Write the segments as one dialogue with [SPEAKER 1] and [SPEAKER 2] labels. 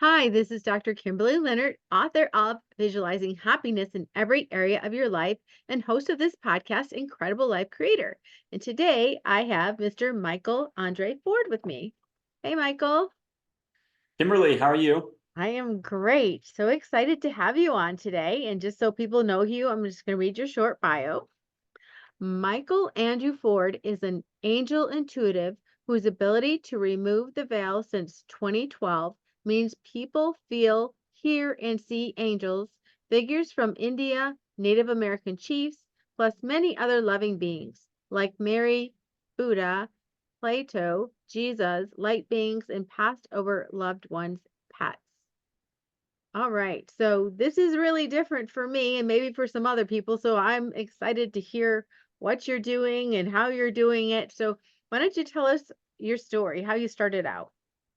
[SPEAKER 1] Hi, this is Dr. Kimberley Linert, author of Visualizing Happiness in Every Area of Your Life and host of this podcast, Incredible Life Creator. And today I have Mr. Michael André Ford with me. Hey, Michael.
[SPEAKER 2] Kimberly, how are you?
[SPEAKER 1] I am great. So excited to have you on today. And just so people know you, I'm just going to read your short bio. Michael Andrew Ford is an angel intuitive whose ability to remove the veil since 2012 means people feel, hear, and see angels, figures from India, Native American chiefs, plus many other loving beings like Mary, Buddha, Plato, Jesus, light beings, and passed over loved ones' pets. All right. So this is really different for me and maybe for some other people. So I'm excited to hear what you're doing and how you're doing it. So why don't you tell us your story, how you started out?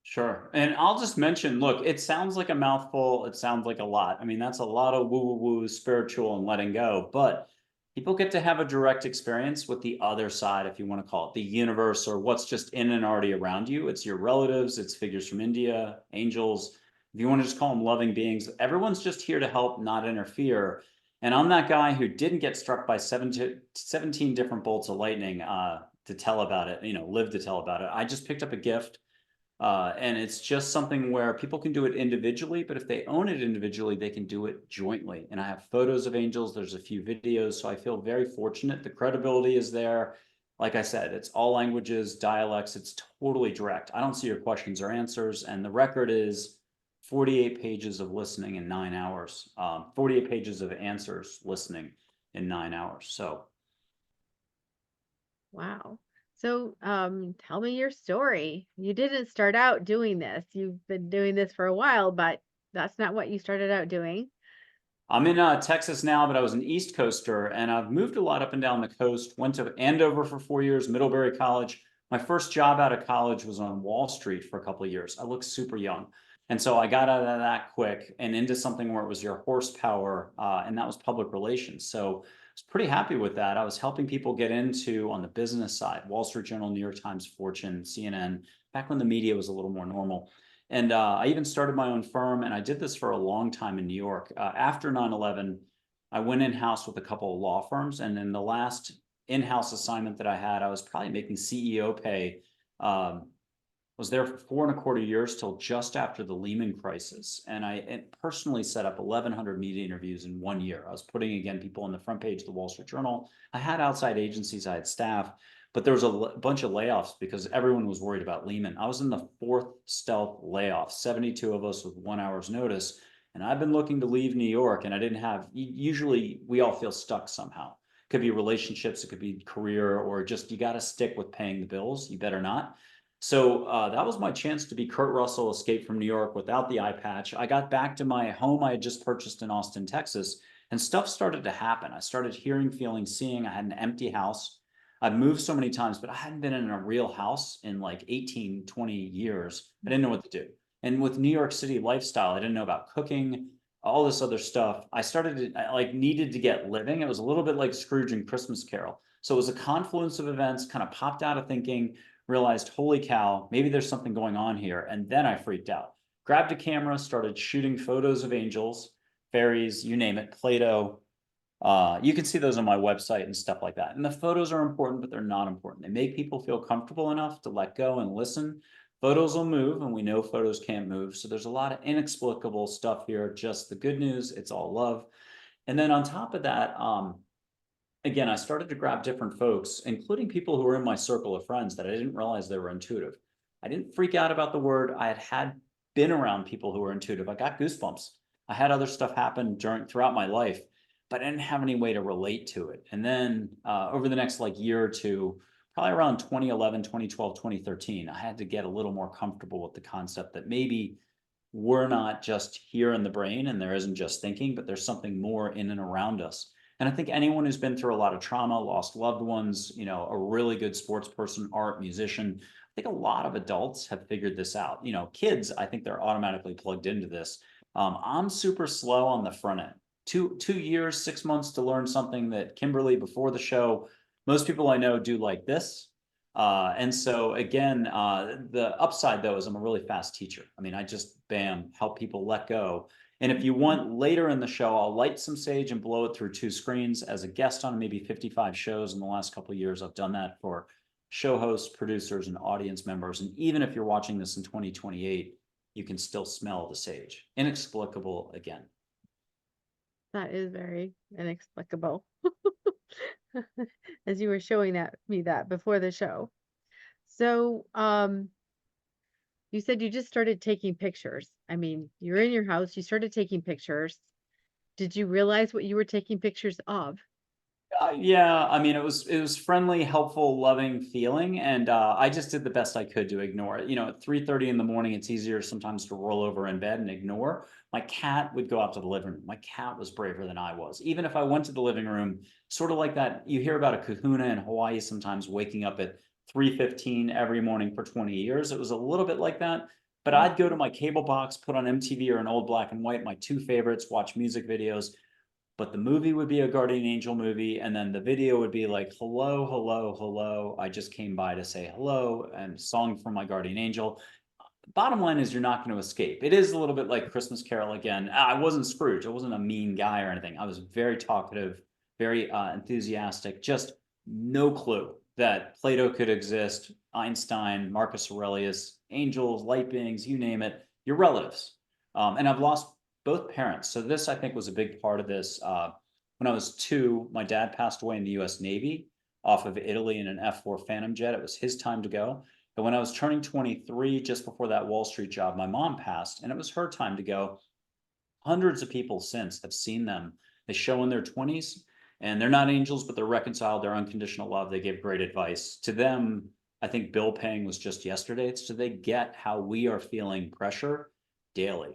[SPEAKER 2] Sure. And I'll just mention, look, it sounds like a mouthful. It sounds like a lot. I mean, that's a lot of woo woo woo spiritual and letting go, but people get to have a direct experience with the other side, if you want to call it the universe or what's just in and already around you. It's your relatives, it's figures from India, angels. If you want to just call them loving beings, everyone's just here to help, not interfere. And I'm that guy who didn't get struck by 17 different bolts of lightning to tell about it, live to tell about it. I just picked up a gift. And it's just something where people can do it individually, but if they own it individually, they can do it jointly. And I have photos of angels, there's a few videos, so I feel very fortunate. The credibility is there. Like I said, it's all languages, dialects, it's totally direct. I don't see your questions or answers. And the record is 48 pages of listening in 9 hours, 48 pages of answers listening in 9 hours. So
[SPEAKER 1] Wow. So tell me your story. You didn't start out doing this. You've been doing this for a while, but that's not what you started out doing.
[SPEAKER 2] I'm in Texas now, but I was an East Coaster and I've moved a lot up and down the coast. Went to Andover for 4 years, Middlebury College. My first job out of college was on Wall Street for a couple of years. I looked super young. And so I got out of that quick and into something where it was your horsepower, and that was public relations. So I was pretty happy with that. I was helping people get into on the business side, Wall Street Journal, New York Times, Fortune, CNN, back when the media was a little more normal. And I even started my own firm, and I did this for a long time in New York. After 9/11, I went in-house with a couple of law firms. And in the last in-house assignment that I had, I was probably making CEO pay. Was there for 4.25 years till just after the Lehman crisis. And I personally set up 1,100 media interviews in 1 year. I was putting, again, people on the front page of the Wall Street Journal. I had outside agencies, I had staff, but there was a bunch of layoffs because everyone was worried about Lehman. I was in the fourth stealth layoff, 72 of us with 1 hour's notice. And I've been looking to leave New York, and I didn't have, usually we all feel stuck somehow. It could be relationships, it could be career, or just you got to stick with paying the bills. You better not. So that was my chance to be Kurt Russell, escape from New York without the eye patch. I got back to my home I had just purchased in Austin, Texas, and stuff started to happen. I started hearing, feeling, seeing. I had an empty house. I've moved so many times, but I hadn't been in a real house in like 18, 20 years. I didn't know what to do. And with New York City lifestyle, I didn't know about cooking, all this other stuff. I like needed to get living. It was a little bit like Scrooge and Christmas Carol. So it was a confluence of events, kind of popped out of thinking, realized, holy cow, maybe there's something going on here. And then I freaked out. Grabbed a camera, started shooting photos of angels, fairies, you name it, Plato. You can see those on my website and stuff like that. And the photos are important, but they're not important. They make people feel comfortable enough to let go and listen. Photos will move, and we know photos can't move. So there's a lot of inexplicable stuff here. Just the good news, it's all love. And then on top of that, again, I started to grab different folks, including people who were in my circle of friends that I didn't realize they were intuitive. I didn't freak out about the word. I had been around people who were intuitive. I got goosebumps. I had other stuff happen throughout my life, but I didn't have any way to relate to it. And then over the next like year or two, probably around 2011, 2012, 2013, I had to get a little more comfortable with the concept that maybe we're not just here in the brain and there isn't just thinking, but there's something more in and around us. And I think anyone who's been through a lot of trauma, lost loved ones, a really good sports person, art, musician, I think a lot of adults have figured this out. Kids, I think they're automatically plugged into this. I'm super slow on the front end. 2 years, 6 months to learn something that Kimberly before the show, most people I know do like this. And so again, the upside though is I'm a really fast teacher. I mean, I just bam, help people let go. And if you want later in the show, I'll light some sage and blow it through 2 screens. As a guest on maybe 55 shows in the last couple of years, I've done that for show hosts, producers, and audience members. And even if you're watching this in 2028, you can still smell the sage. Inexplicable again.
[SPEAKER 1] That is very inexplicable. As you were showing me that before the show. So, you said you just started taking pictures. I mean, you're in your house, you started taking pictures. Did you realize what you were taking pictures of?
[SPEAKER 2] Yeah, I mean, it was friendly, helpful, loving feeling, and I just did the best I could to ignore it. You know, at 3:30 in the morning, it's easier sometimes to roll over in bed and ignore. My cat would go out to the living room. My cat was braver than I was. Even if I went to the living room, sort of like that, you hear about a kahuna in Hawaii sometimes waking up at 3:15 every morning for 20 years. It was a little bit like that. But I'd go to my cable box, put on MTV or an old black and white, my 2 favorites, watch music videos, but the movie would be a guardian angel movie, and then the video would be like, hello, hello, hello, I just came by to say hello, and song from my guardian angel. Bottom line is you're not going to escape. It is a little bit like Christmas Carol again. I wasn't Scrooge. I wasn't a mean guy or anything. I was very talkative, very enthusiastic, just no clue that Plato could exist, Einstein, Marcus Aurelius, angels, light beings, you name it, your relatives. And I've lost both parents. So this, I think, was a big part of this. When I was 2, my dad passed away in the US Navy off of Italy in an F-4 Phantom jet. It was his time to go. But when I was turning 23, just before that Wall Street job, my mom passed, and it was her time to go. Hundreds of people since have seen them. They show in their 20s, and they're not angels, but they're reconciled. They're unconditional love. They give great advice. To them, I think bill paying was just yesterday. It's so they get how we are feeling pressure daily.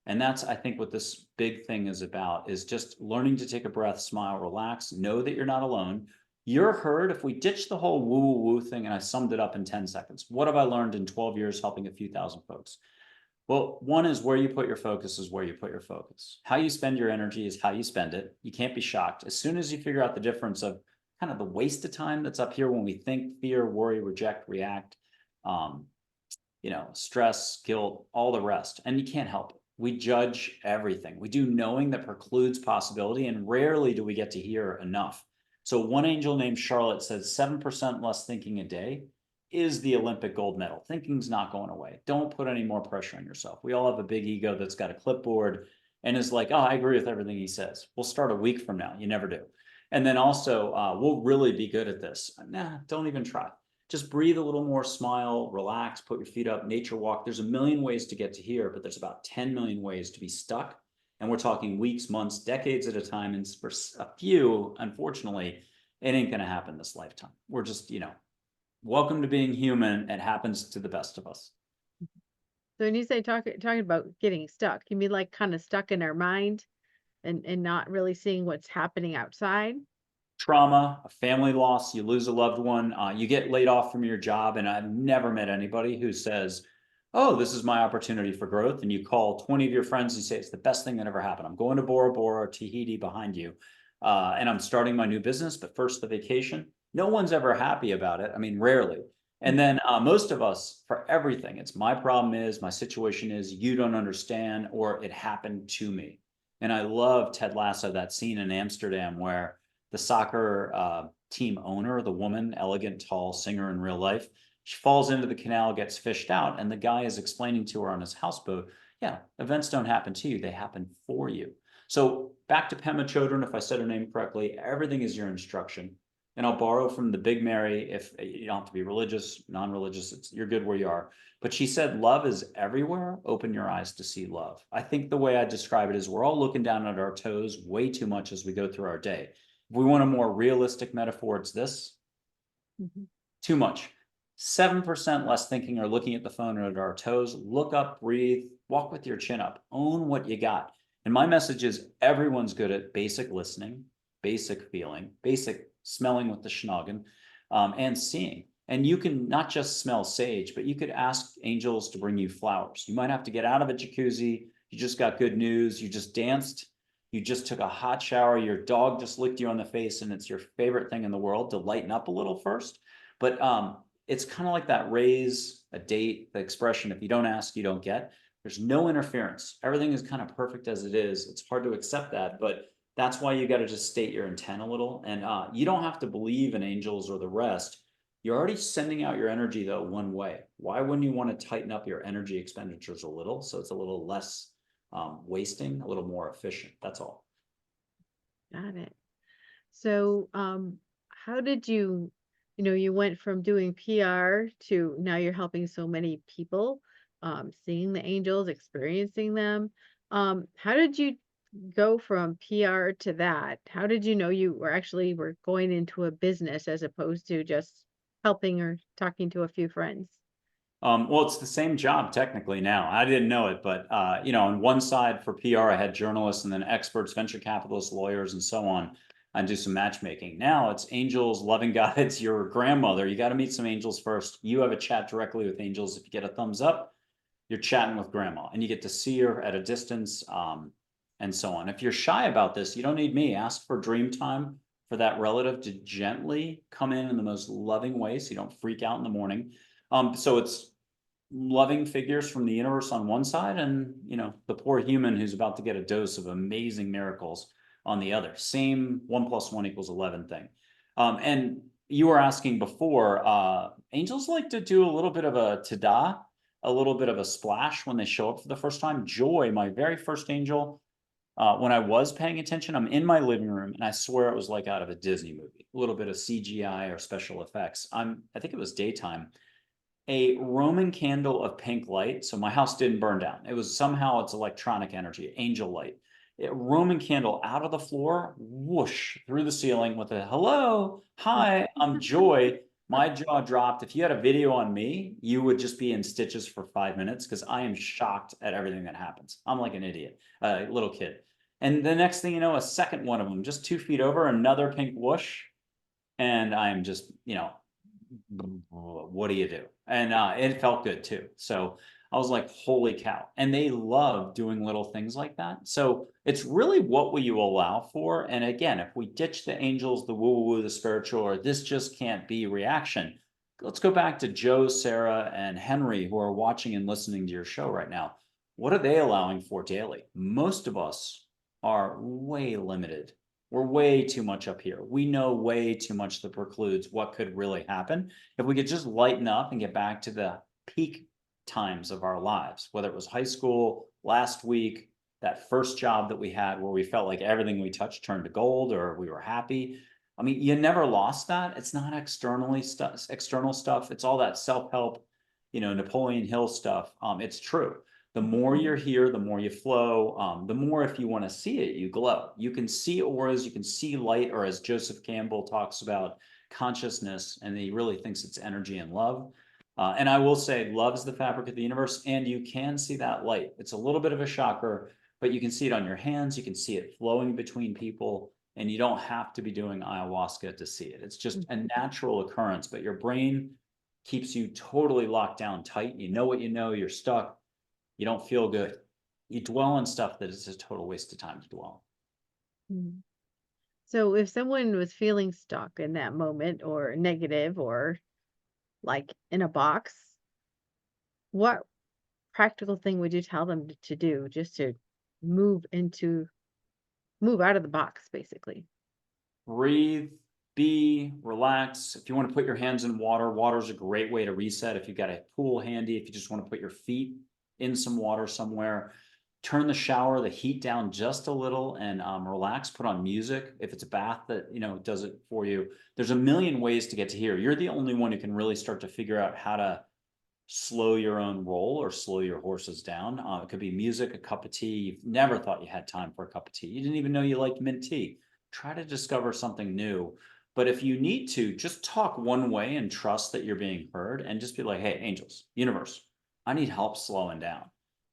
[SPEAKER 2] And that's, I think, what this big thing is about, is just learning to take a breath, smile, relax, know that you're not alone. You're heard. If we ditch the whole woo woo woo thing, and I summed it up in 10 seconds, what have I learned in 12 years helping a few thousand folks? Well, one is where you put your focus is where you put your focus. How you spend your energy is how you spend it. You can't be shocked. As soon as you figure out the difference of kind of the waste of time that's up here when we think, fear, worry, reject, react, stress, guilt, all the rest, and you can't help it. We judge everything. We do knowing that precludes possibility, and rarely do we get to hear enough. So one angel named Charlotte says 7% less thinking a day is the Olympic gold medal. Thinking's not going away. Don't put any more pressure on yourself. We all have a big ego that's got a clipboard and is like, oh, I agree with everything he says. We'll start a week from now. You never do. And then also, we'll really be good at this. Nah, don't even try. Just breathe a little more, smile, relax, put your feet up, nature walk. There's a million ways to get to here, but there's about 10 million ways to be stuck. And we're talking weeks, months, decades at a time. And for a few, unfortunately, it ain't going to happen this lifetime. We're just, welcome to being human. It happens to the best of us.
[SPEAKER 1] So when you say talking about getting stuck, you mean like kind of stuck in our mind and not really seeing what's happening outside?
[SPEAKER 2] Trauma, a family loss, you lose a loved one, you get laid off from your job. And I've never met anybody who says, oh, this is my opportunity for growth. And you call 20 of your friends and say, it's the best thing that ever happened. I'm going to Bora Bora or Tahiti behind you. And I'm starting my new business, but first the vacation. No one's ever happy about it. I mean, rarely. And then most of us, for everything, it's my problem is, my situation is, you don't understand, or it happened to me. And I love Ted Lasso, that scene in Amsterdam where the soccer team owner, the woman, elegant, tall singer in real life, she falls into the canal, gets fished out, and the guy is explaining to her on his houseboat, yeah, events don't happen to you, they happen for you. So back to Pema Chodron, if I said her name correctly, everything is your instruction. And I'll borrow from the Big Mary, if you don't have to be religious, non-religious, you're good where you are. But she said, love is everywhere. Open your eyes to see love. I think the way I describe it is we're all looking down at our toes way too much as we go through our day. If we want a more realistic metaphor, it's this. Too much. 7% less thinking or looking at the phone or at our toes. Look up, breathe, walk with your chin up, own what you got. And my message is everyone's good at basic listening, basic feeling, basic smelling with the schnoggin, and seeing. And you can not just smell sage, but you could ask angels to bring you flowers. You might have to get out of a jacuzzi. You just got good news. You just danced. You just took a hot shower. Your dog just licked you on the face, and it's your favorite thing in the world to lighten up a little first. But it's kind of like that raise, a date, the expression, if you don't ask, you don't get. There's no interference. Everything is kind of perfect as it is. It's hard to accept that, but that's why you got to just state your intent a little. And you don't have to believe in angels or the rest. You're already sending out your energy though one way. Why wouldn't you want to tighten up your energy expenditures a little so it's a little less wasting, a little more efficient? That's all.
[SPEAKER 1] Got it. So, how did you went from doing PR to now you're helping so many people, seeing the angels, experiencing them. How did you go from PR to that? How did you know you were going into a business as opposed to just helping or talking to a few friends?
[SPEAKER 2] Well, it's the same job technically now. I didn't know it, but on one side for PR, I had journalists and then experts, venture capitalists, lawyers, and so on, and do some matchmaking. Now it's angels, loving God. It's your grandmother. You got to meet some angels first. You have a chat directly with angels. If you get a thumbs up, you're chatting with grandma, and you get to see her at a distance, and so on. If you're shy about this, you don't need me. Ask for dream time for that relative to gently come in the most loving way, so you don't freak out in the morning. So it's loving figures from the universe on one side, and the poor human who's about to get a dose of amazing miracles on the other. Same 1 + 1 = 11 thing. And you were asking before, angels like to do a little bit of a ta-da, a little bit of a splash when they show up for the first time. Joy, my very first angel, when I was paying attention, I'm in my living room, and I swear it was like out of a Disney movie. A little bit of CGI or special effects. I think it was daytime. A Roman candle of pink light. So my house didn't burn down. It was somehow it's electronic energy, angel light. A Roman candle out of the floor, whoosh, through the ceiling with a hello, hi, I'm Joy. My jaw dropped. If you had a video on me, you would just be in stitches for 5 minutes because I am shocked at everything that happens. I'm like an idiot, a little kid. And the next thing you know, a second one of them, just 2 feet over, another pink whoosh. And I'm just, what do you do? And it felt good too. So I was like, holy cow. And they love doing little things like that. So it's really what will you allow for? And again, if we ditch the angels, the woo woo, the spiritual, or this just can't be reaction, let's go back to Joe, Sarah, and Henry, who are watching and listening to your show right now. What are they allowing for daily? Most of us are way limited. We're way too much up here. We know way too much that precludes what could really happen. If we could just lighten up and get back to the peak times of our lives, whether it was high school, last week, that first job that we had where we felt like everything we touched turned to gold or we were happy. I mean, you never lost that. It's not external stuff. It's all that self-help, Napoleon Hill stuff. It's true. The more you're here, the more you flow. The more, if you want to see it, you glow. You can see auras, you can see light, or as Joseph Campbell talks about, consciousness, and he really thinks it's energy and love. And I will say, love is the fabric of the universe, and you can see that light. It's a little bit of a shocker, but you can see it on your hands. You can see it flowing between people, and you don't have to be doing ayahuasca to see it. It's just a natural occurrence, but your brain keeps you totally locked down tight. You know what you know, you're stuck. You don't feel good. You dwell on stuff that is a total waste of time to dwell.
[SPEAKER 1] Mm. So if someone was feeling stuck in that moment or negative or like in a box, what practical thing would you tell them to do just to move into move out of the box, basically?
[SPEAKER 2] Breathe, be, relax. If you want to put your hands in water, water is a great way to reset. If you've got a pool handy, if you just want to put your feet in some water somewhere, turn the shower, the heat down just a little, and relax. Put on music. If it's a bath that does it for you, there's a million ways to get to here. You're the only one who can really start to figure out how to slow your own roll or slow your horses down. It could be music, a cup of tea. You've never thought you had time for a cup of tea. You didn't even know you liked mint tea. Try to discover something new. But if you need to, just talk one way and trust that you're being heard, and just be like, hey, angels, universe, I need help slowing down.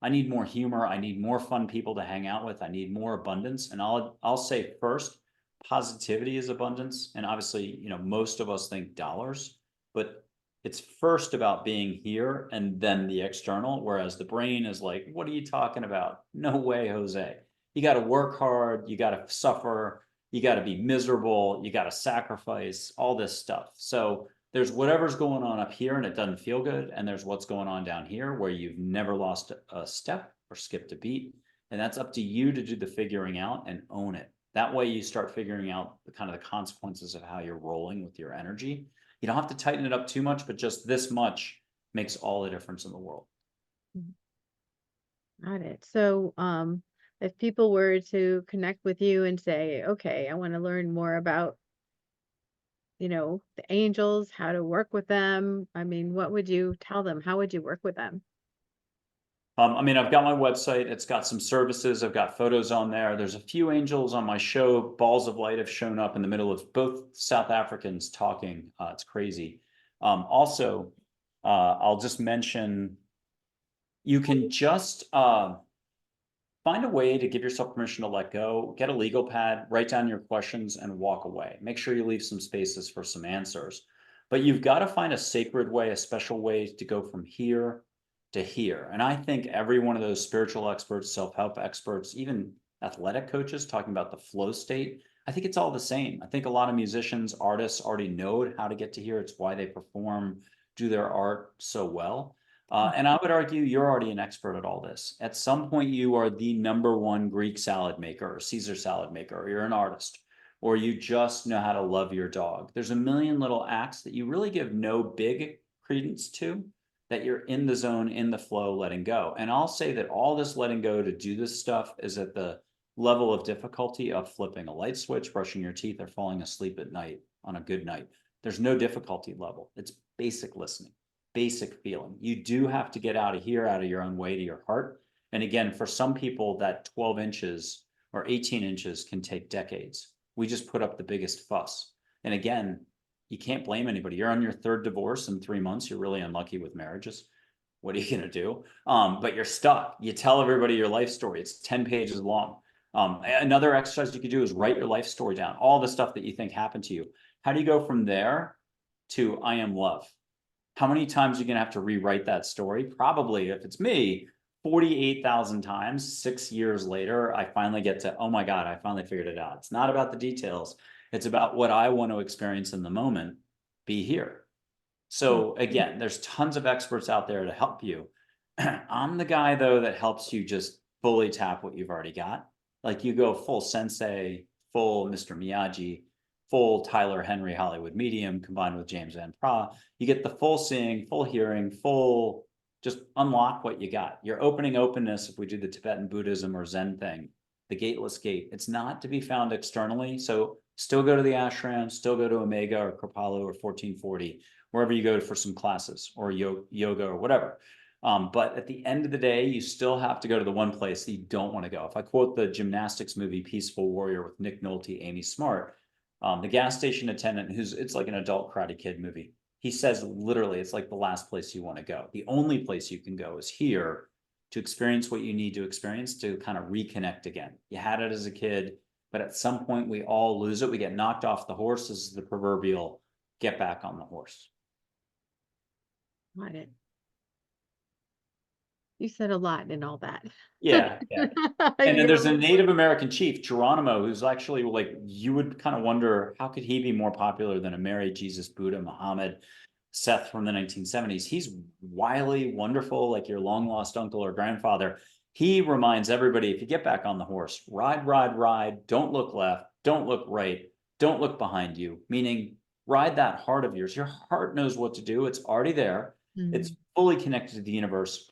[SPEAKER 2] I need more humor. I need more fun people to hang out with. I need more abundance. And I'll say first, positivity is abundance. And obviously, most of us think dollars, but it's first about being here and then the external, whereas the brain is like, what are you talking about? No way, Jose. You got to work hard. You got to suffer. You got to be miserable. You got to sacrifice all this stuff. So There's whatever's going on up here and it doesn't feel good. And there's what's going on down here where you've never lost a step or skipped a beat. And that's up to you to do the figuring out and own it. That way you start figuring out the kind of the consequences of how you're rolling with your energy. You don't have to tighten it up too much, but just this much makes all the difference in the world.
[SPEAKER 1] Got it. So, if people were to connect with you and say, okay, I want to learn more about, the angels, how to work with them, I mean, what would you tell them? How would you work with them?
[SPEAKER 2] I mean, I've got my website. It's got some services. I've got photos on there. There's a few angels on my show. Balls of light have shown up in the middle of both South Africans talking. It's crazy. Also, I'll just mention you can just find a way to give yourself permission to let go, get a legal pad, write down your questions and walk away. Make sure you leave some spaces for some answers. But you've got to find a sacred way, a special way to go from here to here. And I think every one of those spiritual experts, self-help experts, even athletic coaches talking about the flow state, I think it's all the same. I think a lot of musicians, artists already know how to get to here. It's why they perform, do their art so well. And I would argue you're already an expert at all this. At some point, you are the #1 Greek salad maker or Caesar salad maker, or you're an artist, or you just know how to love your dog. There's a million little acts that you really give no big credence to, that you're in the zone, in the flow, letting go. And I'll say that all this letting go to do this stuff is at the level of difficulty of flipping a light switch, brushing your teeth, or falling asleep at night on a good night. There's no difficulty level. It's basic listening, basic feeling. You do have to get out of here, out of your own way, to your heart. And again, for some people, that 12 inches or 18 inches can take decades. We just put up the biggest fuss. And again, you can't blame anybody. You're on your 3rd divorce in 3 months. You're really unlucky with marriages. What are you going to do? But you're stuck. You tell everybody your life story. It's 10 pages long. Another exercise you could do is write your life story down, all the stuff that you think happened to you. How do you go from there to I am love? How many times are you going to have to rewrite that story? Probably, if it's me, 48,000 times. 6 years later, I finally get to, oh my God, I finally figured it out. It's not about the details. It's about what I want to experience in the moment, be here. So again, there's tons of experts out there to help you. I'm the guy, though, that helps you just fully tap what you've already got. Like you go full sensei, full Mr. Miyagi, full Tyler Henry Hollywood medium combined with James Van Praagh. You get the full seeing, full hearing, full, just unlock what you got. Your opening openness, if we do the Tibetan Buddhism or Zen thing, the gateless gate, it's not to be found externally. So still go to the ashram, still go to Omega or Kripalu or 1440, wherever you go for some classes or yoga or whatever. But at the end of the day, you still have to go to the one place that you don't want to go. If I quote the gymnastics movie Peaceful Warrior with Nick Nolte, Amy Smart, the gas station attendant, it's like an adult Karate Kid movie. He says literally, it's like the last place you want to go. The only place you can go is here to experience what you need to experience to kind of reconnect again. You had it as a kid, but at some point we all lose it. We get knocked off the horse. This is the proverbial get back on the horse.
[SPEAKER 1] Got it. You said a lot in all that.
[SPEAKER 2] Yeah. And then there's a Native American chief, Geronimo, who's actually like, you would kind of wonder, how could he be more popular than a Mary, Jesus, Buddha, Muhammad, Seth from the 1970s? He's wily, wonderful, like your long lost uncle or grandfather. He reminds everybody, if you get back on the horse, ride, ride, ride, don't look left, don't look right, don't look behind you, meaning ride that heart of yours. Your heart knows what to do. It's already there. It's fully connected to the universe.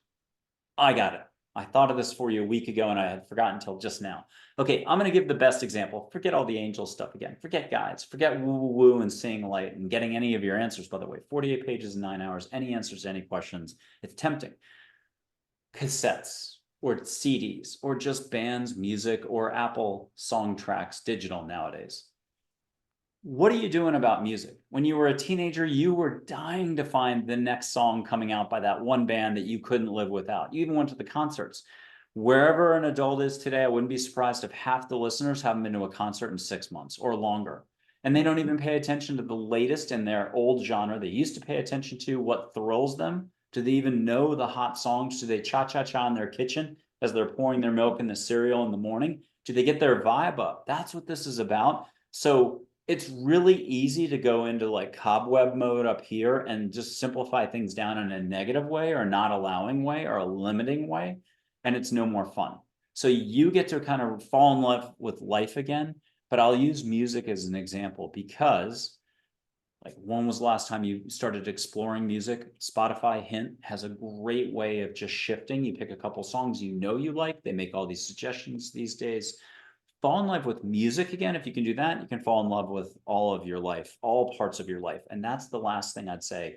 [SPEAKER 2] I got it. I thought of this for you a week ago and I had forgotten until just now. Okay, I'm going to give the best example. Forget all the angel stuff again. Forget guides. Forget woo woo woo and seeing light and getting any of your answers, by the way. 48 pages in 9 hours. Any answers to any questions. It's tempting. Cassettes or CDs or just bands, music, or Apple song tracks, digital nowadays. What are you doing about music? When you were a teenager, you were dying to find the next song coming out by that one band that you couldn't live without. You even went to the concerts. Wherever an adult is today, I wouldn't be surprised if half the listeners haven't been to a concert in 6 months or longer. And they don't even pay attention to the latest in their old genre. They used to pay attention to what thrills them. Do they even know the hot songs? Do they cha-cha-cha in their kitchen as they're pouring their milk in the cereal in the morning? Do they get their vibe up? That's what this is about. So it's really easy to go into like cobweb mode up here and just simplify things down in a negative way or not allowing way or a limiting way, and it's no more fun. So you get to kind of fall in love with life again, but I'll use music as an example because, like, when was the last time you started exploring music? Spotify, hint, has a great way of just shifting. You pick a couple songs you know you like, they make all these suggestions these days. Fall in love with music again. If you can do that, you can fall in love with all of your life, all parts of your life. And that's the last thing I'd say.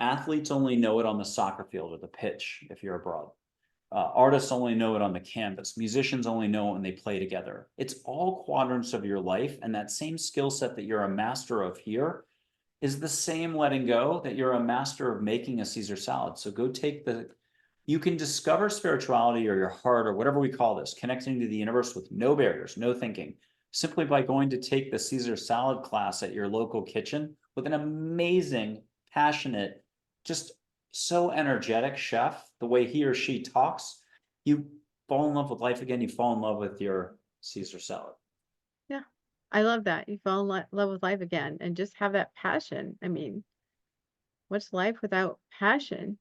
[SPEAKER 2] Athletes only know it on the soccer field or the pitch if you're abroad. Artists only know it on the canvas. Musicians only know it when they play together. It's all quadrants of your life. And that same skill set that you're a master of here is the same letting go that you're a master of making a Caesar salad. So go take you can discover spirituality or your heart or whatever we call this, connecting to the universe with no barriers, no thinking, simply by going to take the Caesar salad class at your local kitchen with an amazing, passionate, just so energetic chef. The way he or she talks, you fall in love with life again. You fall in love with your Caesar salad.
[SPEAKER 1] Yeah. I love that. You fall in love with life again and just have that passion. I mean, what's life without passion?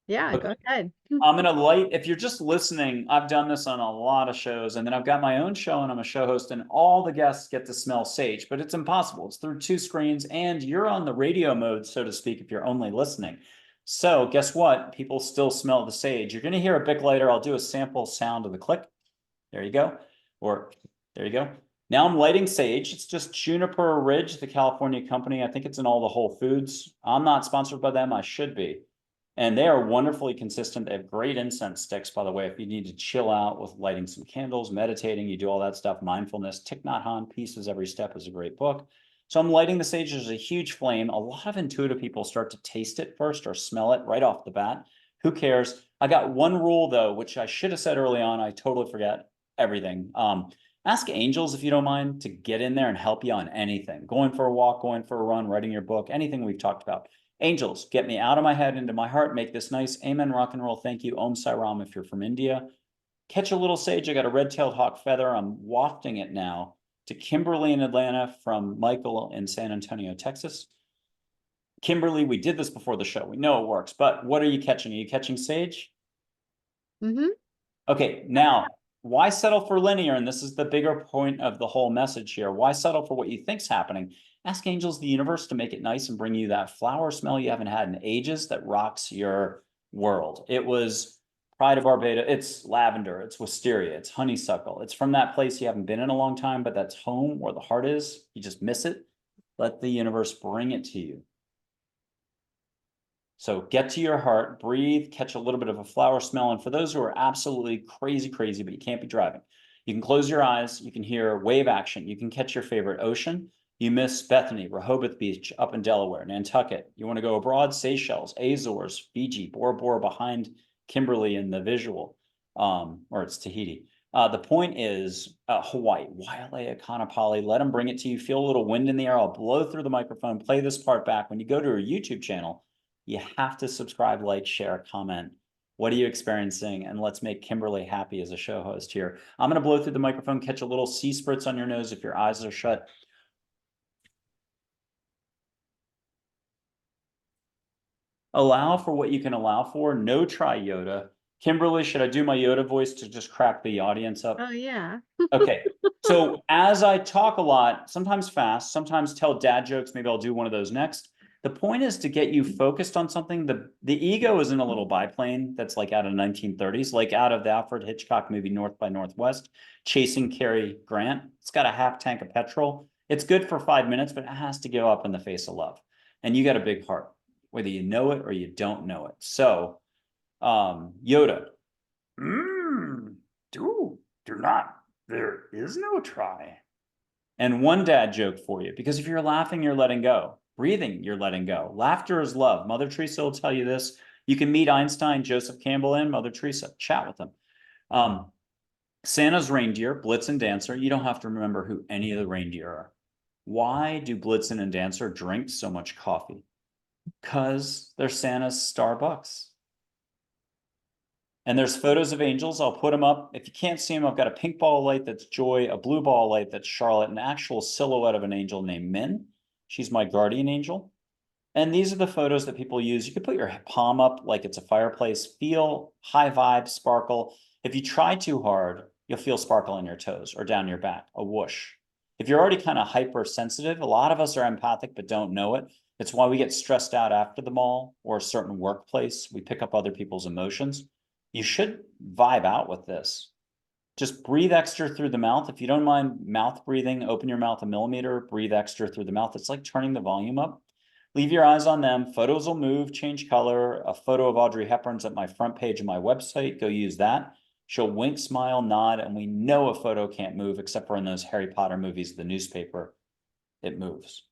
[SPEAKER 1] Yeah,
[SPEAKER 2] Okay.
[SPEAKER 1] go ahead.
[SPEAKER 2] I'm gonna light, if you're just listening, I've done this on a lot of shows, and then I've got my own show and I'm a show host, and all the guests get to smell sage, but it's impossible. It's through two screens, and you're on the radio mode, so to speak, if you're only listening. So guess what? People still smell the sage. You're gonna hear a Bic lighter. I'll do a sample sound of the click. There you go. Or there you go. Now I'm lighting sage. It's just Juniper Ridge, the California company. I think it's in all the Whole Foods. I'm not sponsored by them. I should be. And they are wonderfully consistent. They have great incense sticks, by the way, if you need to chill out with lighting some candles, meditating, you do all that stuff, mindfulness. Thich Nhat Hanh, Pieces Every Step is a great book. So I'm lighting the sage. There's a huge flame. A lot of intuitive people start to taste it first or smell it right off the bat. Who cares? I got one rule though, which I should have said early on. I totally forget everything. Ask angels if you don't mind to get in there and help you on anything. Going for a walk, going for a run, writing your book, anything we've talked about. Angels, get me out of my head into my heart, make this nice. Amen, rock and roll. Thank you. Om Sai Ram if you're from India. Catch a little sage. I got a red-tailed hawk feather. I'm wafting it now to Kimberley in Atlanta from Michael in San Antonio, Texas. Kimberly, we did this before the show. We know it works, but what are you catching? Are you catching sage?
[SPEAKER 1] Mm-hmm.
[SPEAKER 2] Okay, now, why settle for linear? And this is the bigger point of the whole message here. Why settle for what you think's happening? Ask angels, the universe, to make it nice and bring you that flower smell you haven't had in ages that rocks your world. It was Pride of Barbados. It's lavender. It's wisteria. It's honeysuckle. It's from that place you haven't been in a long time, but that's home where the heart is. You just miss it. Let the universe bring it to you. So get to your heart, breathe, catch a little bit of a flower smell. And for those who are absolutely crazy, but you can't be driving, you can close your eyes. You can hear wave action. You can catch your favorite ocean. You miss Bethany, Rehoboth Beach up in Delaware, Nantucket. You want to go abroad, Seychelles, Azores, Fiji, Bora Bora behind Kimberley in the visual, or it's Tahiti. The point is Hawaii, Wailea, Kaanapali. Let them bring it to you. Feel a little wind in the air. I'll blow through the microphone, play this part back. When you go to our YouTube channel, you have to subscribe, like, share, comment. What are you experiencing? And let's make Kimberly happy as a show host here. I'm going to blow through the microphone, catch a little sea spritz on your nose if your eyes are shut. Allow for what you can allow for. No try Yoda. Kimberly, should I do my Yoda voice to just crack the audience up?
[SPEAKER 1] Oh, yeah.
[SPEAKER 2] Okay. So as I talk a lot, sometimes fast, sometimes tell dad jokes, maybe I'll do one of those next. The point is to get you focused on something. The ego is in a little biplane that's like out of 1930s, like out of the Alfred Hitchcock movie North by Northwest, chasing Cary Grant. It's got a half tank of petrol. It's good for 5 minutes, but it has to go up in the face of love. And you got a big heart, whether you know it or you don't know it. So, Yoda, do not. There is no try. And one dad joke for you, because if you're laughing, you're letting go. Breathing, you're letting go. Laughter is love. Mother Teresa will tell you this. You can meet Einstein, Joseph Campbell, and Mother Teresa. Chat with them. Santa's reindeer, Blitzen and Dancer. You don't have to remember who any of the reindeer are. Why do Blitzen and Dancer drink so much coffee? Because they're Santa's Starbucks. And there's photos of angels. I'll put them up. If you can't see them, I've got a pink ball of light that's Joy, a blue ball of light that's Charlotte, an actual silhouette of an angel named Min. She's my guardian angel. And these are the photos that people use. You can put your palm up like it's a fireplace, feel high vibe, sparkle. If you try too hard, you'll feel sparkle on your toes or down your back, a whoosh. If you're already kind of hypersensitive, a lot of us are empathic but don't know it. It's why we get stressed out after the mall or a certain workplace. We pick up other people's emotions. You should vibe out with this. Just breathe extra through the mouth. If you don't mind mouth breathing, open your mouth a millimeter, breathe extra through the mouth. It's like turning the volume up. Leave your eyes on them. Photos will move, change color. A photo of Audrey Hepburn's at my front page of my website. Go use that. She'll wink, smile, nod, and we know a photo can't move except for in those Harry Potter movies, the newspaper, it moves.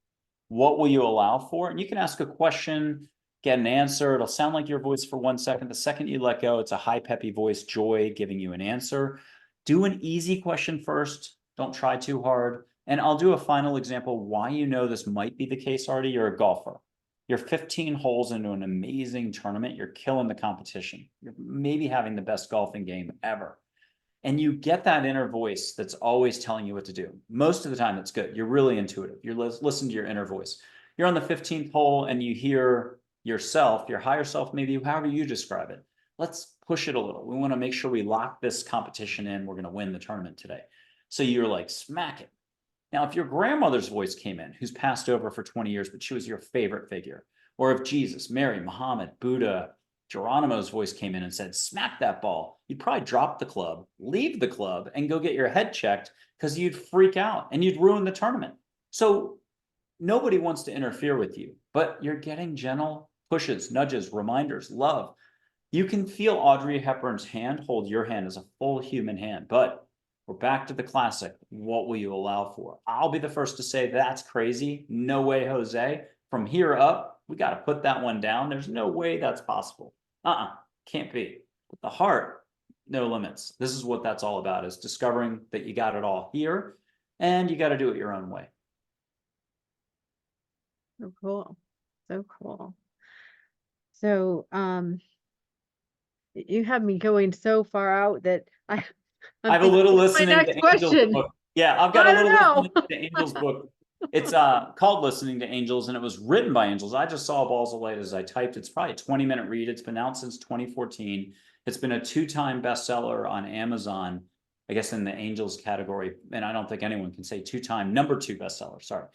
[SPEAKER 2] What will you allow for? And you can ask a question, get an answer. It'll sound like your voice for 1 second. The second you let go, it's a high, peppy voice, Joy, giving you an answer. Do an easy question first. Don't try too hard. And I'll do a final example why you know this might be the case already. You're a golfer. You're 15 holes into an amazing tournament. You're killing the competition. You're maybe having the best golfing game ever. And you get that inner voice that's always telling you what to do. Most of the time, it's good. You're really intuitive. You're listening to your inner voice. You're on the 15th hole and you hear yourself, your higher self, maybe however you describe it. Let's push it a little. We want to make sure we lock this competition in. We're going to win the tournament today. So you're like, smack it. Now, if your grandmother's voice came in, who's passed over for 20 years, but she was your favorite figure, or if Jesus, Mary, Muhammad, Buddha, Geronimo's voice came in and said, smack that ball, you'd probably drop the club, leave the club, and go get your head checked because you'd freak out and you'd ruin the tournament. So nobody wants to interfere with you, but you're getting gentle pushes, nudges, reminders, love. You can feel Audrey Hepburn's hand hold your hand as a full human hand, but we're back to the classic. What will you allow for? I'll be the first to say that's crazy. No way, Jose. From here up, we got to put that one down. There's no way that's possible. Can't be. But the heart, no limits. This is what that's all about, is discovering that you got it all here and you got to do it your own way.
[SPEAKER 1] So cool. So cool. So, you have me going so far out that I'm
[SPEAKER 2] have a little
[SPEAKER 1] thinking,
[SPEAKER 2] listening
[SPEAKER 1] my
[SPEAKER 2] to
[SPEAKER 1] next
[SPEAKER 2] Angel's
[SPEAKER 1] question.
[SPEAKER 2] book. Yeah, I've got
[SPEAKER 1] I
[SPEAKER 2] a
[SPEAKER 1] don't
[SPEAKER 2] little
[SPEAKER 1] know.
[SPEAKER 2] listening to Angel's book. It's called Listening to Angels, and it was written by angels. I just saw balls of light as I typed. It's probably a 20-minute read. It's been out since 2014. It's been a 2-time bestseller on Amazon, I guess in the angels category. And I don't think anyone can say 2-time number 2 bestseller. Sorry.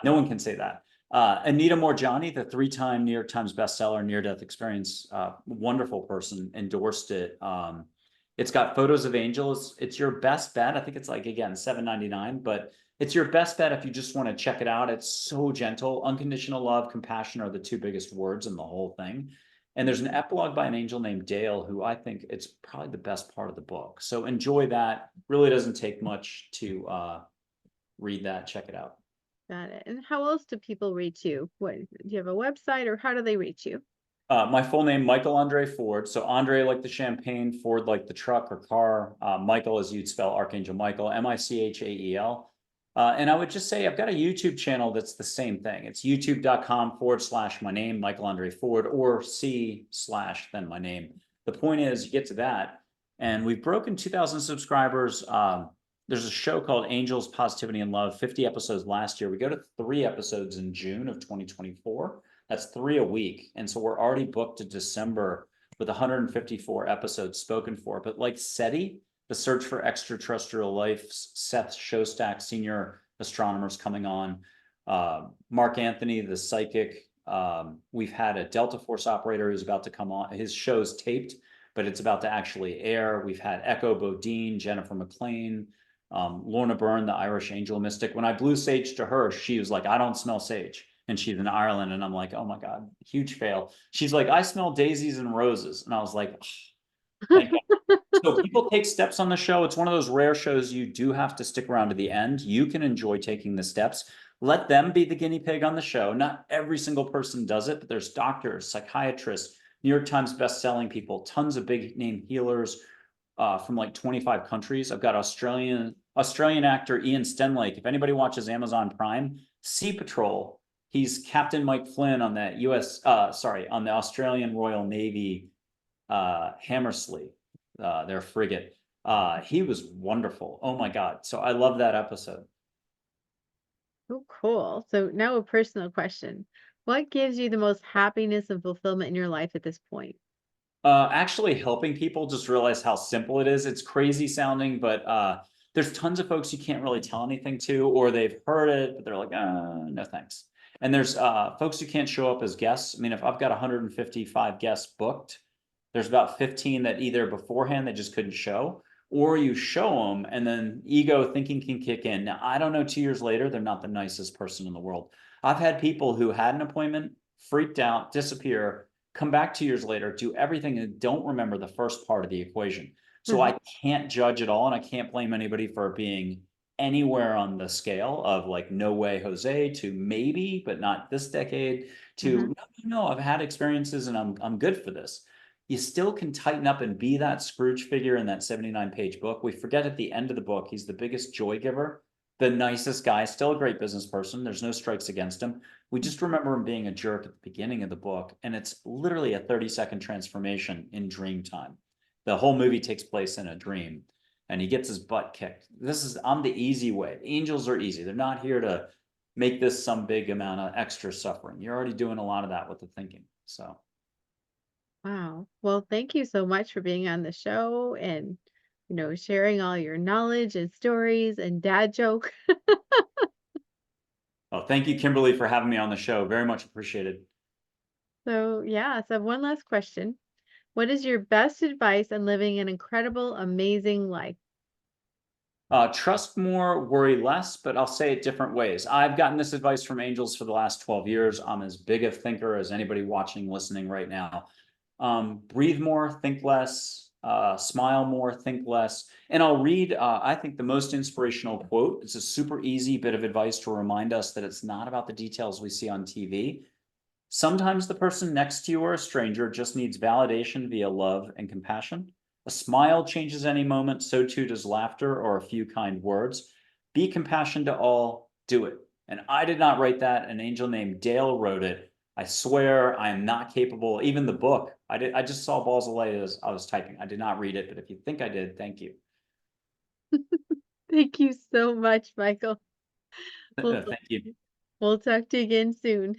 [SPEAKER 2] No one can say that. Anita Morjani, the 3-time New York Times bestseller, near-death experience, wonderful person, endorsed it. It's got photos of angels. It's your best bet. I think it's like, again, $7.99, but it's your best bet if you just want to check it out. It's so gentle. Unconditional love, compassion are the 2 biggest words in the whole thing. And there's an epilogue by an angel named Dale, who I think it's probably the best part of the book. So enjoy that. Really doesn't take much to read that. Check it out.
[SPEAKER 1] Got it. And how else do people reach you? What, do you have a website, or how do they reach you?
[SPEAKER 2] My full name, Michael André Ford. So Andre like the champagne, Ford like the truck or car. Michael, as you'd spell Archangel Michael, Michael. And I would just say I've got a YouTube channel that's the same thing. It's youtube.com/my name, Michael André Ford, or /then my name. The point is, you get to that, and we've broken 2,000 subscribers. There's a show called Angels, Positivity, and Love, 50 episodes last year. We go to 3 episodes in June of 2024. That's 3 a week. And so we're already booked to December with 154 episodes spoken for. But like SETI, the Search for Extraterrestrial Life, Seth Shostak, senior astronomers coming on, Mark Anthony, the psychic. We've had a Delta Force operator who's about to come on. His show's taped, but it's about to actually air. We've had Echo Bodine, Jennifer McLean, Lorna Byrne, the Irish angel mystic. When I blew sage to her, she was like, I don't smell sage. And she's in Ireland. And I'm like, oh my God, huge fail. She's like, I smell daisies and roses. And I was like, thank God. So people take steps on the show. It's one of those rare shows you do have to stick around to the end. You can enjoy taking the steps. Let them be the guinea pig on the show. Not every single person does it, but there's doctors, psychiatrists, New York Times best-selling people, tons of big name healers from like 25 countries. I've got Australian actor Ian Stenlake. If anybody watches Amazon Prime, Sea Patrol. He's Captain Mike Flynn on that on the Australian Royal Navy Hammersley, their frigate. He was wonderful. Oh my God. So I love that episode.
[SPEAKER 1] Oh, cool. So now a personal question. What gives you the most happiness and fulfillment in your life at this point?
[SPEAKER 2] Actually helping people just realize how simple it is. It's crazy sounding, but there's tons of folks you can't really tell anything to, or they've heard it, but they're like, no thanks. And there's folks who can't show up as guests. I mean, if I've got 155 guests booked, there's about 15 that either beforehand they just couldn't show, or you show them and then ego thinking can kick in. Now, I don't know, 2 years later, they're not the nicest person in the world. I've had people who had an appointment, freaked out, disappear, come back 2 years later, do everything and don't remember the first part of the equation. So
[SPEAKER 1] Mhm.
[SPEAKER 2] I can't judge at all, and I can't blame anybody for being anywhere on the scale of like no way Jose to maybe, but not this decade, to
[SPEAKER 1] Mhm.
[SPEAKER 2] no, I've had experiences and I'm good for this. You still can tighten up and be that Scrooge figure in that 79-page book. We forget at the end of the book, he's the biggest joy giver, the nicest guy, still a great business person. There's no strikes against him. We just remember him being a jerk at the beginning of the book, and it's literally a 30-second transformation in dream time. The whole movie takes place in a dream, and he gets his butt kicked. I'm the easy way. Angels are easy. They're not here to make this some big amount of extra suffering. You're already doing a lot of that with the thinking. So,
[SPEAKER 1] Wow. Well, thank you so much for being on the show and, sharing all your knowledge and stories and dad joke.
[SPEAKER 2] well, thank you, Kimberly, for having me on the show. Very much appreciated.
[SPEAKER 1] So, yeah, so I have one last question. What is your best advice on living an incredible, amazing life?
[SPEAKER 2] Trust more, worry less, but I'll say it different ways. I've gotten this advice from angels for the last 12 years. I'm as big a thinker as anybody watching, listening right now. Breathe more, think less, smile more, think less. And I'll read, I think, the most inspirational quote. It's a super easy bit of advice to remind us that it's not about the details we see on TV. Sometimes the person next to you or a stranger just needs validation via love and compassion. A smile changes any moment, so too does laughter or a few kind words. Be compassionate to all, do it. And I did not write that. An angel named Dale wrote it. I swear I am not capable. Even the book, I just saw balls of light as I was typing. I did not read it, but if you think I did, thank you.
[SPEAKER 1] Thank you so much, Michael. We'll,
[SPEAKER 2] Thank you.
[SPEAKER 1] we'll talk to you again soon.